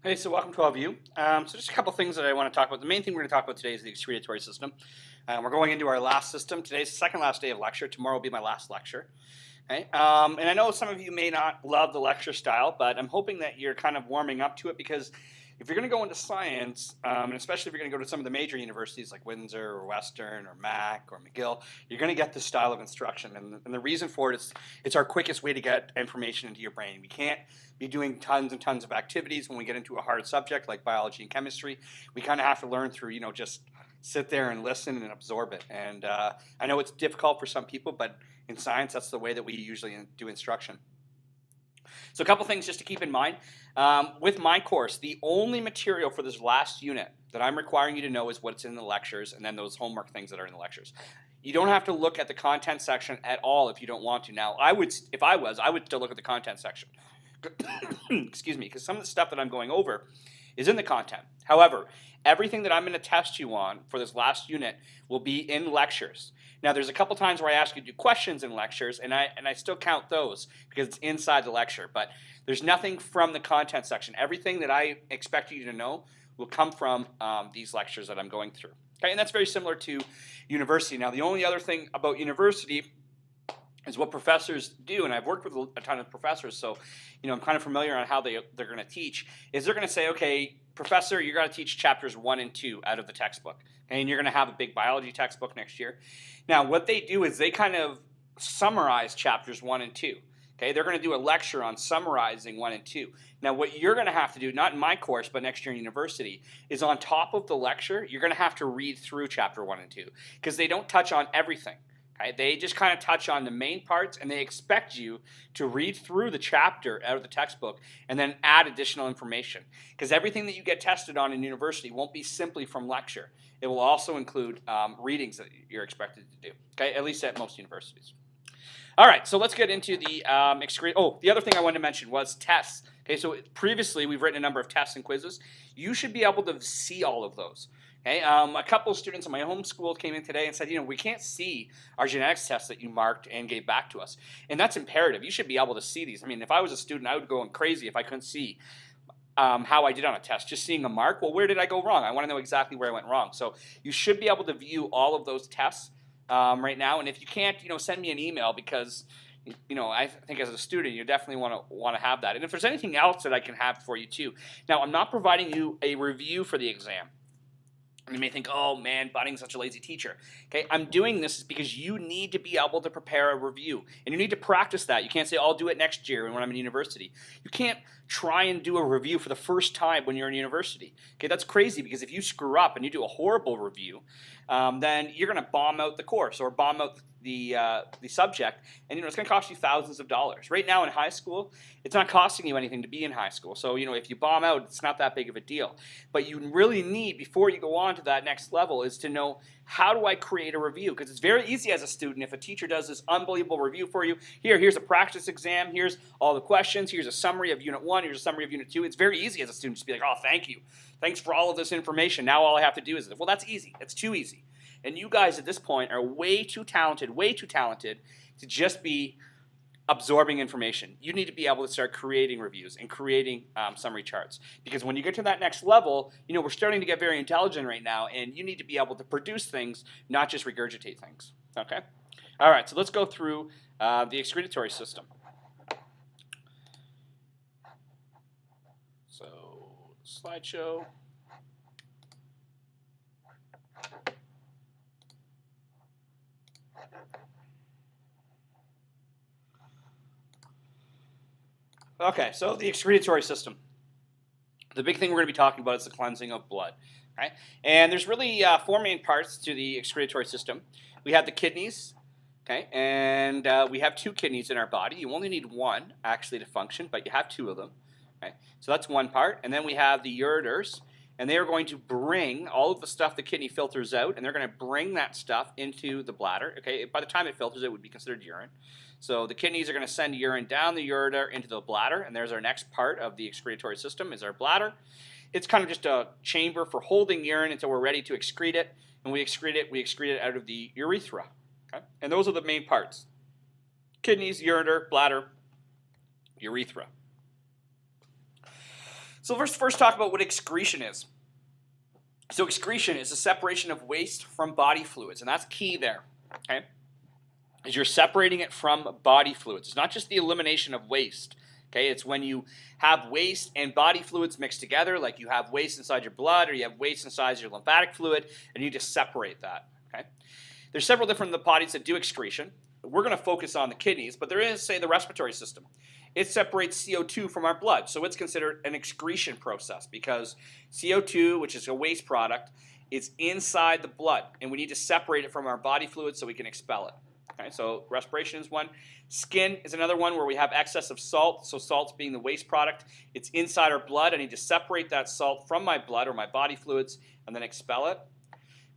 Hey, so welcome to all of you. So just a couple things that I want to talk about. The main thing we're going to talk about today is the excretory system. We're going into our last system. Today's the second last day of lecture. Tomorrow will be my last lecture. Okay? And I know some of you may not love the lecture style, but I'm hoping that you're kind of warming up to it because if you're going to go into science, and especially if you're going to go to some of the major universities like Windsor or Western or Mac or McGill, you're going to get this style of instruction. And the reason for it is it's our quickest way to get information into your brain. We can't be doing tons and tons of activities when we get into a hard subject like biology and chemistry. We kind of have to learn through, just sit there and listen and absorb it. And I know it's difficult for some people, but in science, that's the way that we usually do instruction. So a couple things just to keep in mind. With my course, the only material for this last unit that I'm requiring you to know is what's in the lectures and then those homework things that are in the lectures. You don't have to look at the content section at all if you don't want to. Now, I would still look at the content section. Excuse me, because some of the stuff that I'm going over is in the content. However, everything that I'm going to test you on for this last unit will be in lectures. Now, there's a couple times where I ask you to do questions in lectures, and I still count those because it's inside the lecture. But there's nothing from the content section. Everything that I expect you to know will come from these lectures that I'm going through. Okay, and that's very similar to university. Now, the only other thing about university is what professors do, and I've worked with a ton of professors, so I'm kind of familiar on how they're going to teach. Is they're going to say, okay, professor, you're going to teach chapters 1 and 2 out of the textbook, okay, and you're going to have a big biology textbook next year. Now, what they do is they kind of summarize chapters 1 and 2. Okay, they're going to do a lecture on summarizing 1 and 2. Now, what you're going to have to do, not in my course, but next year in university, is on top of the lecture, you're going to have to read through chapter 1 and 2 because they don't touch on everything. Okay? They just kind of touch on the main parts, and they expect you to read through the chapter out of the textbook and then add additional information. Because everything that you get tested on in university won't be simply from lecture. It will also include readings that you're expected to do, okay? At least at most universities. All right, so let's get into the the other thing I wanted to mention was tests. Okay, so previously we've written a number of tests and quizzes. You should be able to see all of those. Okay, a couple of students in my home school came in today and said, we can't see our genetics tests that you marked and gave back to us. And that's imperative. You should be able to see these. I mean, if I was a student, I would go crazy if I couldn't see how I did on a test. Just seeing a mark, well, where did I go wrong? I want to know exactly where I went wrong. So you should be able to view all of those tests right now. And if you can't, send me an email because I think as a student, you definitely want to have that. And if there's anything else that I can have for you too. Now, I'm not providing you a review for the exam. And you may think, oh man, Budding's such a lazy teacher. Okay, I'm doing this because you need to be able to prepare a review. And you need to practice that. You can't say, I'll do it next year when I'm in university. You can't try and do a review for the first time when you're in university. Okay, that's crazy because if you screw up and you do a horrible review, then you're going to bomb out the course or bomb out the subject, and it's going to cost you thousands of dollars. Right now in high school, it's not costing you anything to be in high school. So if you bomb out, it's not that big of a deal. But you really need, before you go on to that next level, is to know, how do I create a review? Because it's very easy as a student if a teacher does this unbelievable review for you. Here's a practice exam. Here's all the questions. Here's a summary of Unit 1. Here's a summary of Unit 2. It's very easy as a student to be like, oh, thank you. Thanks for all of this information. Now all I have to do is this. Well, that's easy. It's too easy. And you guys at this point are way too talented to just be absorbing information. You need to be able to start creating reviews and creating summary charts. Because when you get to that next level, we're starting to get very intelligent right now, and you need to be able to produce things, not just regurgitate things. Okay? All right, so let's go through the excretory system. So, slideshow. Okay, so the excretory system. The big thing we're going to be talking about is the cleansing of blood. Right? And there's really 4 main parts to the excretory system. We have the kidneys, okay, and we have 2 kidneys in our body. You only need 1 actually to function, but you have 2 of them. Okay? So that's one part. And then we have the ureters, and they are going to bring all of the stuff the kidney filters out, and they're going to bring that stuff into the bladder. Okay, by the time it filters, it would be considered urine. So the kidneys are going to send urine down the ureter into the bladder, and there's our next part of the excretory system is our bladder. It's kind of just a chamber for holding urine until we're ready to excrete it, and we excrete it out of the urethra. Okay? And those are the main parts: kidneys, ureter, bladder, urethra. So let's first talk about what excretion is. So excretion is the separation of waste from body fluids, and that's key there, okay? Is you're separating it from body fluids. It's not just the elimination of waste, okay? It's when you have waste and body fluids mixed together, like you have waste inside your blood or you have waste inside your lymphatic fluid, and you just separate that, okay? There's several different bodies that do excretion. We're going to focus on the kidneys, but there is, say, the respiratory system. It separates CO2 from our blood, so it's considered an excretion process because CO2, which is a waste product, is inside the blood, and we need to separate it from our body fluid so we can expel it. Okay, so respiration is one. Skin is another one where we have excess of salt, so salt's being the waste product. It's inside our blood. I need to separate that salt from my blood or my body fluids and then expel it.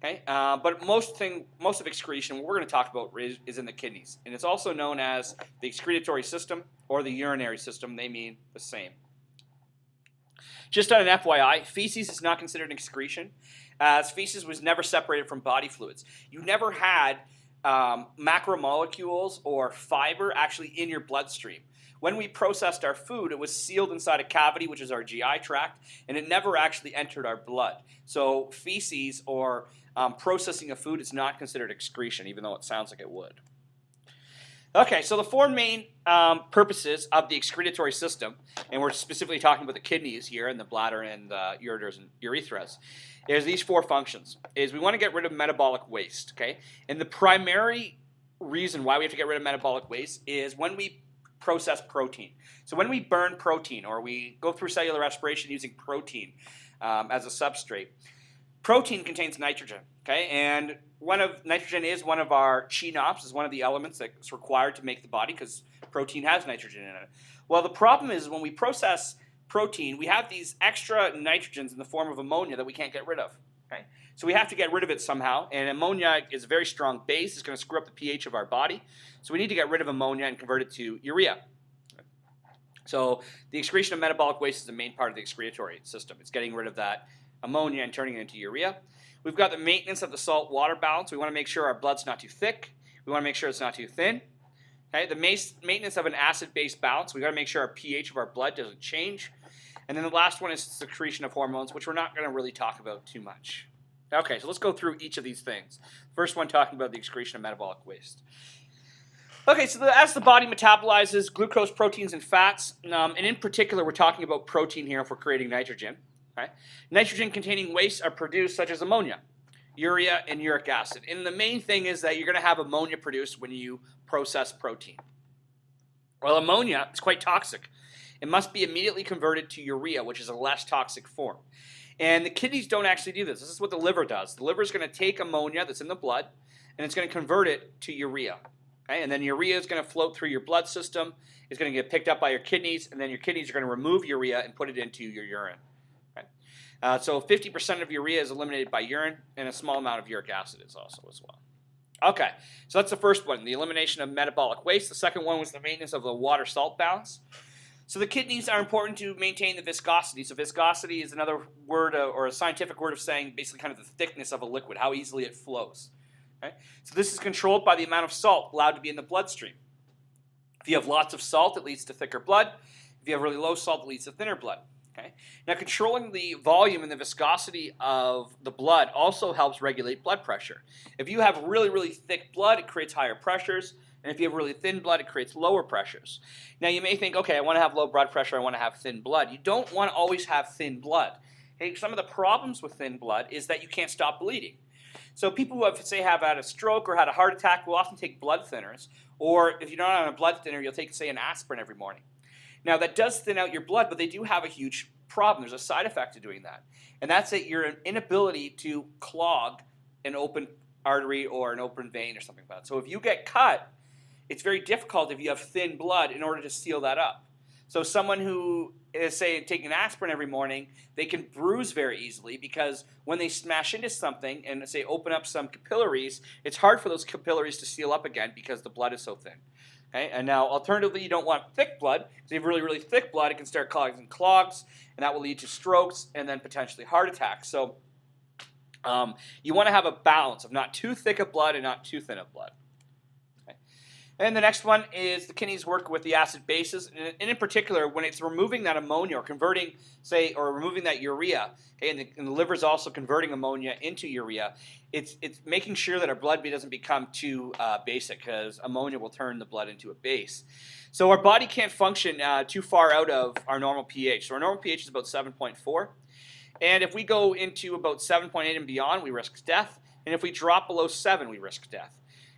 Okay, but most of excretion, what we're going to talk about is in the kidneys, and it's also known as the excretory system or the urinary system. They mean the same. Just on an FYI, feces is not considered an excretion, as feces was never separated from body fluids. You never had macromolecules or fiber actually in your bloodstream. When we processed our food, it was sealed inside a cavity, which is our GI tract, and it never actually entered our blood. So feces or processing of food is not considered excretion, even though it sounds like it would. Okay, so the four main purposes of the excretory system, and we're specifically talking about the kidneys here and the bladder and the ureters and urethras, is these four functions. Is we want to get rid of metabolic waste, okay? And the primary reason why we have to get rid of metabolic waste is when we process protein. So when we burn protein or we go through cellular respiration using protein as a substrate, protein contains nitrogen, okay? And nitrogen is one of our CHNOPs, is one of the elements that's required to make the body because protein has nitrogen in it. Well, the problem is when we process protein, we have these extra nitrogens in the form of ammonia that we can't get rid of, okay? So we have to get rid of it somehow, and ammonia is a very strong base. It's going to screw up the pH of our body. So we need to get rid of ammonia and convert it to urea. So the excretion of metabolic waste is the main part of the excretory system. It's getting rid of that ammonia and turning it into urea. We've got the maintenance of the salt-water balance. We want to make sure our blood's not too thick. We want to make sure it's not too thin. Okay? The maintenance of an acid-base balance. We've got to make sure our pH of our blood doesn't change. And then the last one is secretion of hormones, which we're not going to really talk about too much. Okay, so let's go through each of these things. First one talking about the excretion of metabolic waste. Okay, so as the body metabolizes glucose, proteins, and fats, and in particular we're talking about protein here if we're creating nitrogen. Okay? Nitrogen-containing wastes are produced such as ammonia, urea, and uric acid. And the main thing is that you're going to have ammonia produced when you process protein. Well, ammonia is quite toxic. It must be immediately converted to urea, which is a less toxic form. And the kidneys don't actually do this. This is what the liver does. The liver is going to take ammonia that's in the blood, and it's going to convert it to urea. Okay? And then urea is going to float through your blood system. It's going to get picked up by your kidneys, and then your kidneys are going to remove urea and put it into your urine. Okay? So 50% of urea is eliminated by urine, and a small amount of uric acid is also as well. Okay, so that's the first one, the elimination of metabolic waste. The second one was the maintenance of the water-salt balance. So the kidneys are important to maintain the viscosity. So viscosity is another word or a scientific word of saying basically kind of the thickness of a liquid, how easily it flows. Okay? So this is controlled by the amount of salt allowed to be in the bloodstream. If you have lots of salt, it leads to thicker blood. If you have really low salt, it leads to thinner blood. Okay? Now controlling the volume and the viscosity of the blood also helps regulate blood pressure. If you have really, really thick blood, it creates higher pressures. And if you have really thin blood, it creates lower pressures. Now you may think, okay, I want to have low blood pressure, I want to have thin blood. You don't want to always have thin blood. Okay? Some of the problems with thin blood is that you can't stop bleeding. So people who have had a stroke or had a heart attack will often take blood thinners. Or if you're not on a blood thinner, you'll take, say, an aspirin every morning. Now that does thin out your blood, but they do have a huge problem. There's a side effect to doing that. And that's your inability to clog an open artery or an open vein or something like that. So if you get cut, it's very difficult if you have thin blood in order to seal that up. So someone who is, say, taking aspirin every morning, they can bruise very easily because when they smash into something and, say, open up some capillaries, it's hard for those capillaries to seal up again because the blood is so thin. Okay? And now, alternatively, you don't want thick blood. Because if you have really, really thick blood, it can start causing clogs, and that will lead to strokes and then potentially heart attacks. So you want to have a balance of not too thick of blood and not too thin of blood. And the next one is the kidneys work with the acid bases, and in particular, when it's removing that ammonia or converting, say, or removing that urea, okay, and the liver is also converting ammonia into urea, it's making sure that our blood doesn't become too basic, because ammonia will turn the blood into a base. So our body can't function too far out of our normal pH. So our normal pH is about 7.4. And if we go into about 7.8 and beyond, we risk death. And if we drop below 7, we risk death.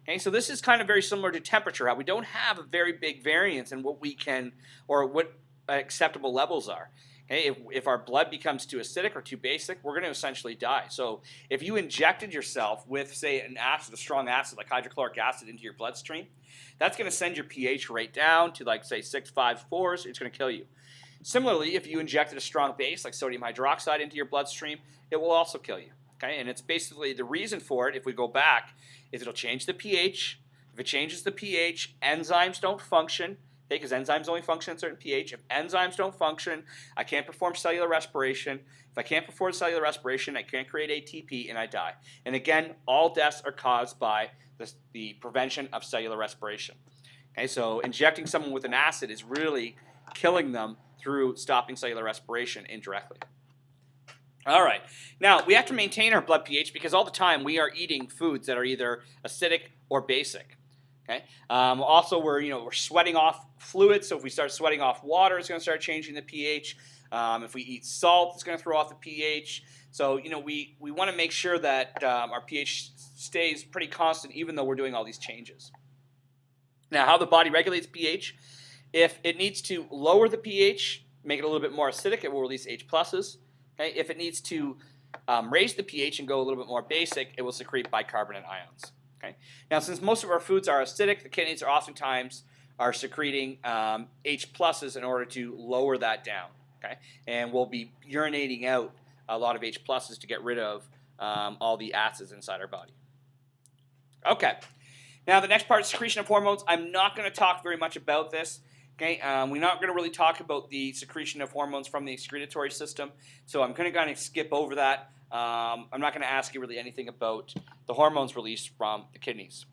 Okay, so this is kind of very similar to temperature. How we don't have a very big variance in what we can, or what acceptable levels are. Okay, if our blood becomes too acidic or too basic, we're going to essentially die. So if you injected yourself with, say, an acid, a strong acid like hydrochloric acid into your bloodstream, that's going to send your pH right down to, like, say, 6.54, so it's going to kill you. Similarly, if you injected a strong base like sodium hydroxide into your bloodstream, it will also kill you. Okay, and it's basically the reason for it, if we go back, is it'll change the pH. If it changes the pH, enzymes don't function, okay, because enzymes only function at a certain pH. If enzymes don't function, I can't perform cellular respiration. If I can't perform cellular respiration, I can't create ATP, and I die. And again, all deaths are caused by the prevention of cellular respiration. Okay, so injecting someone with an acid is really killing them through stopping cellular respiration indirectly. All right, now we have to maintain our blood pH because all the time we are eating foods that are either acidic or basic. Okay. Also, we're sweating off fluids, so if we start sweating off water, it's going to start changing the pH. If we eat salt, it's going to throw off the pH. So we want to make sure that our pH stays pretty constant, even though we're doing all these changes. Now, how the body regulates pH? If it needs to lower the pH, make it a little bit more acidic, it will release H pluses. Okay? If it needs to raise the pH and go a little bit more basic, it will secrete bicarbonate ions. Okay? Now, since most of our foods are acidic, the kidneys are oftentimes secreting H pluses in order to lower that down. Okay? And we'll be urinating out a lot of H pluses to get rid of all the acids inside our body. Okay. Now, the next part is secretion of hormones. I'm not going to talk very much about this. Okay, we're not going to really talk about the secretion of hormones from the excretory system, so I'm going to kind of skip over that. I'm not going to ask you really anything about the hormones released from the kidneys.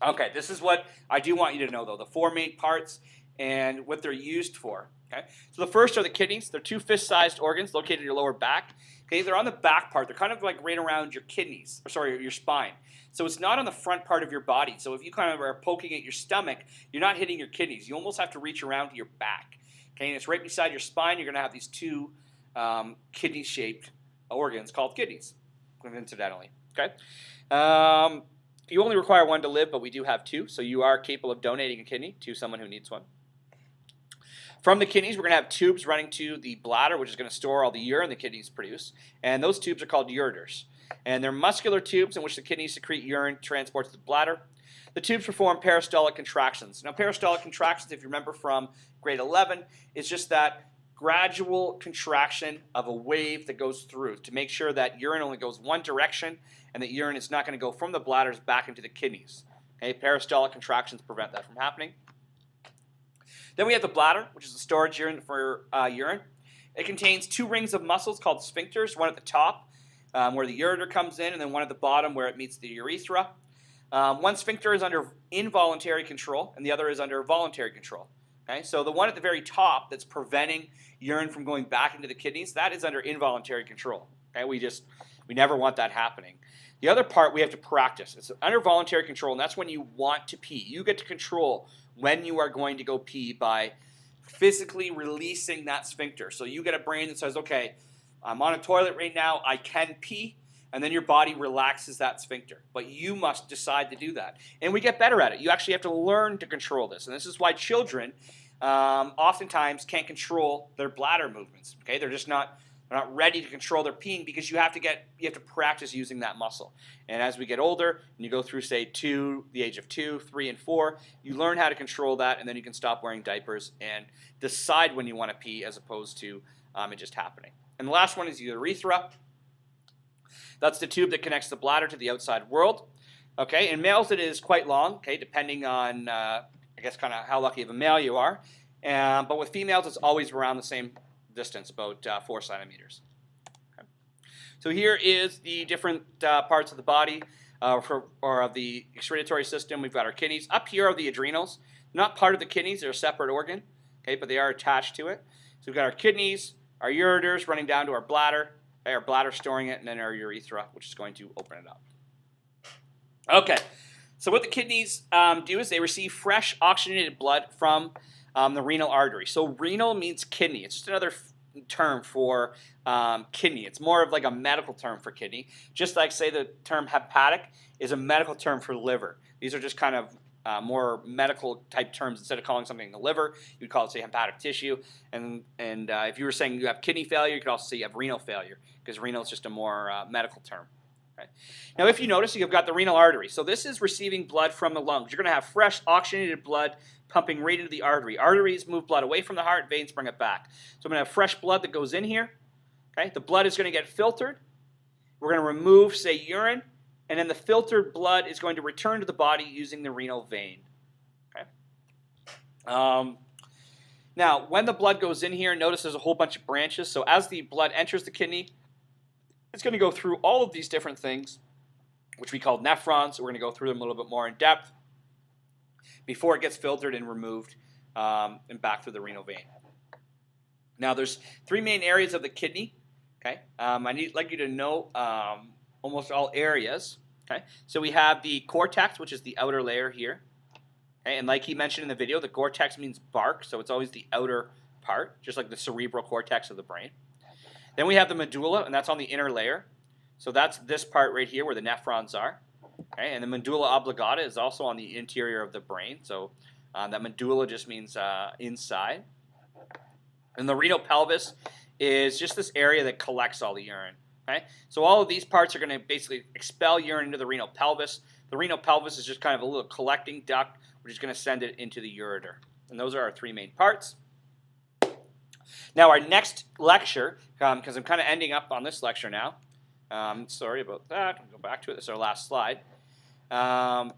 Okay, this is what I do want you to know, though, the four main parts and what they're used for. Okay, so the first are the kidneys. They're two fist-sized organs located in your lower back. Okay, they're on the back part. They're kind of like right around your kidneys, or sorry, your spine. So it's not on the front part of your body. So if you kind of are poking at your stomach, you're not hitting your kidneys. You almost have to reach around to your back. Okay, and it's right beside your spine. You're going to have these two kidney-shaped organs called kidneys, incidentally. Okay, you only require one to live, but we do have two. So you are capable of donating a kidney to someone who needs one. From the kidneys, we're going to have tubes running to the bladder, which is going to store all the urine the kidneys produce. And those tubes are called ureters. And they're muscular tubes in which the kidneys secrete urine transport to the bladder. The tubes perform peristaltic contractions. Now, peristaltic contractions, if you remember from grade 11, is just that gradual contraction of a wave that goes through to make sure that urine only goes one direction and that urine is not going to go from the bladders back into the kidneys. Okay, peristaltic contractions prevent that from happening. Then we have the bladder, which is the storage urine for urine. It contains two rings of muscles called sphincters, one at the top where the ureter comes in, and then one at the bottom where it meets the urethra. One sphincter is under involuntary control, and the other is under voluntary control. Okay? So the one at the very top that's preventing urine from going back into the kidneys, that is under involuntary control. Okay? We never want that happening. The other part we have to practice. It's under voluntary control, and that's when you want to pee. You get to control when you are going to go pee by physically releasing that sphincter. So you get a brain that says, okay, I'm on a toilet right now, I can pee, and then your body relaxes that sphincter. But you must decide to do that. And we get better at it. You actually have to learn to control this. And this is why children oftentimes can't control their bladder movements. Okay, they're just not ready to control their peeing because you have to practice using that muscle. And as we get older, and you go through, say, the age of 2, 3, and 4, you learn how to control that, and then you can stop wearing diapers and decide when you want to pee as opposed to it just happening. And the last one is the urethra. That's the tube that connects the bladder to the outside world. Okay, in males it is quite long, okay, depending on, I guess, kind of how lucky of a male you are. But with females, it's always around the same distance, about 4 centimeters. Okay. So here is the different parts of the body. or of the excretory system. We've got our kidneys. Up here are the adrenals. Not part of the kidneys, they're a separate organ, okay, but they are attached to it. So we've got our kidneys, our ureters running down to our bladder storing it, and then our urethra, which is going to open it up. Okay, so what the kidneys do is they receive fresh oxygenated blood from the renal artery. So renal means kidney. It's just another term for kidney. It's more of like a medical term for kidney. Just like, say, the term hepatic is a medical term for liver. These are just kind of more medical type terms. Instead of calling something the liver, you'd call it, say, hepatic tissue. And if you were saying you have kidney failure, you could also say you have renal failure, because renal is just a more medical term. Okay. Now, if you notice, you've got the renal artery. So this is receiving blood from the lungs. You're going to have fresh oxygenated blood pumping right into the artery. Arteries move blood away from the heart, veins bring it back. So I'm going to have fresh blood that goes in here. Okay. The blood is going to get filtered. We're going to remove, say, urine. And then the filtered blood is going to return to the body using the renal vein. Okay. Now, when the blood goes in here, notice there's a whole bunch of branches. So as the blood enters the kidney, it's going to go through all of these different things, which we call nephrons. So we're going to go through them a little bit more in depth before it gets filtered and removed and back through the renal vein. Now, there's three main areas of the kidney. Okay. I'd like you to know almost all areas. Okay, so we have the cortex, which is the outer layer here. Okay, and like he mentioned in the video, the cortex means bark, so it's always the outer part, just like the cerebral cortex of the brain. Then we have the medulla, and that's on the inner layer. So that's this part right here where the nephrons are. Okay, and the medulla oblongata is also on the interior of the brain. So that medulla just means inside. And the renal pelvis is just this area that collects all the urine. Okay? So all of these parts are going to basically expel urine into the renal pelvis. The renal pelvis is just kind of a little collecting duct, which is going to send it into the ureter. And those are our three main parts. Now our next lecture, because I'm kind of ending up on this lecture now. Sorry about that. I'll go back to it. This is our last slide. I'll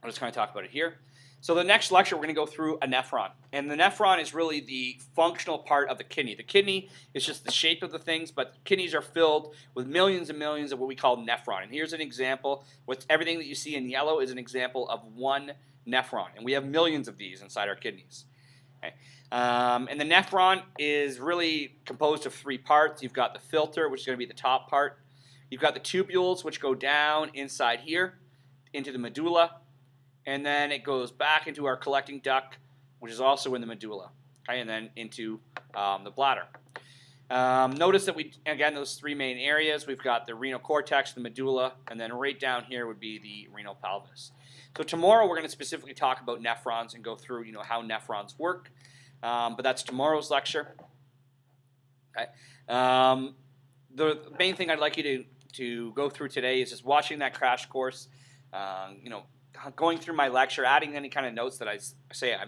just kind of talk about it here. So the next lecture, we're going to go through a nephron. And the nephron is really the functional part of the kidney. The kidney is just the shape of the things, but kidneys are filled with millions and millions of what we call nephron. And here's an example. With everything that you see in yellow is an example of one nephron. And we have millions of these inside our kidneys. Okay. And the nephron is really composed of three parts. You've got the filter, which is going to be the top part. You've got the tubules, which go down inside here into the medulla. And then it goes back into our collecting duct, which is also in the medulla, okay, and then into the bladder. Notice that again, those three main areas, we've got the renal cortex, the medulla, and then right down here would be the renal pelvis. So tomorrow we're going to specifically talk about nephrons and go through, how nephrons work. But that's tomorrow's lecture. Okay. The main thing I'd like you to go through today is just watching that crash course. Going through my lecture, adding any kind of notes that I'm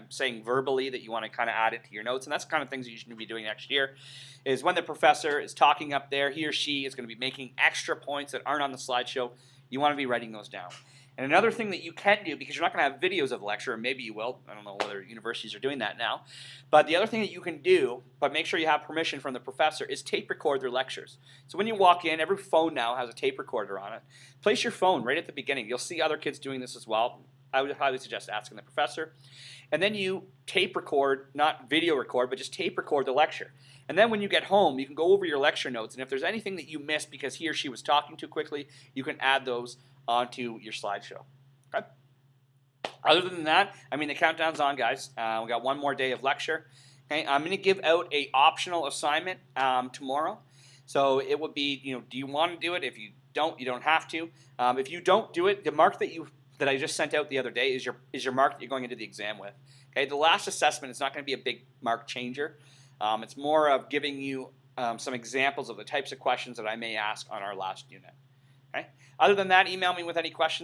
saying verbally that you want to kind of add it to your notes, and that's the kind of things that you should be doing next year, is when the professor is talking up there, he or she is going to be making extra points that aren't on the slideshow. You want to be writing those down. And another thing that you can do, because you're not going to have videos of the lecture, or maybe you will, I don't know whether universities are doing that now, but the other thing that you can do, but make sure you have permission from the professor, is tape record their lectures. So when you walk in, every phone now has a tape recorder on it. Place your phone right at the beginning. You'll see other kids doing this as well. I would highly suggest asking the professor. And then you tape record, not video record, but just tape record the lecture. And then when you get home, you can go over your lecture notes, and if there's anything that you missed because he or she was talking too quickly, you can add those onto your slideshow. Okay. Other than that, the countdown's on, guys. We got one more day of lecture. Okay, I'm going to give out a optional assignment tomorrow. So it would be, do you want to do it? If you don't have to. If you don't do it, the mark that I just sent out the other day is your mark that you're going into the exam with. Okay, the last assessment is not going to be a big mark changer. It's more of giving you some examples of the types of questions that I may ask on our last unit. Okay. Other than that, email me with any questions.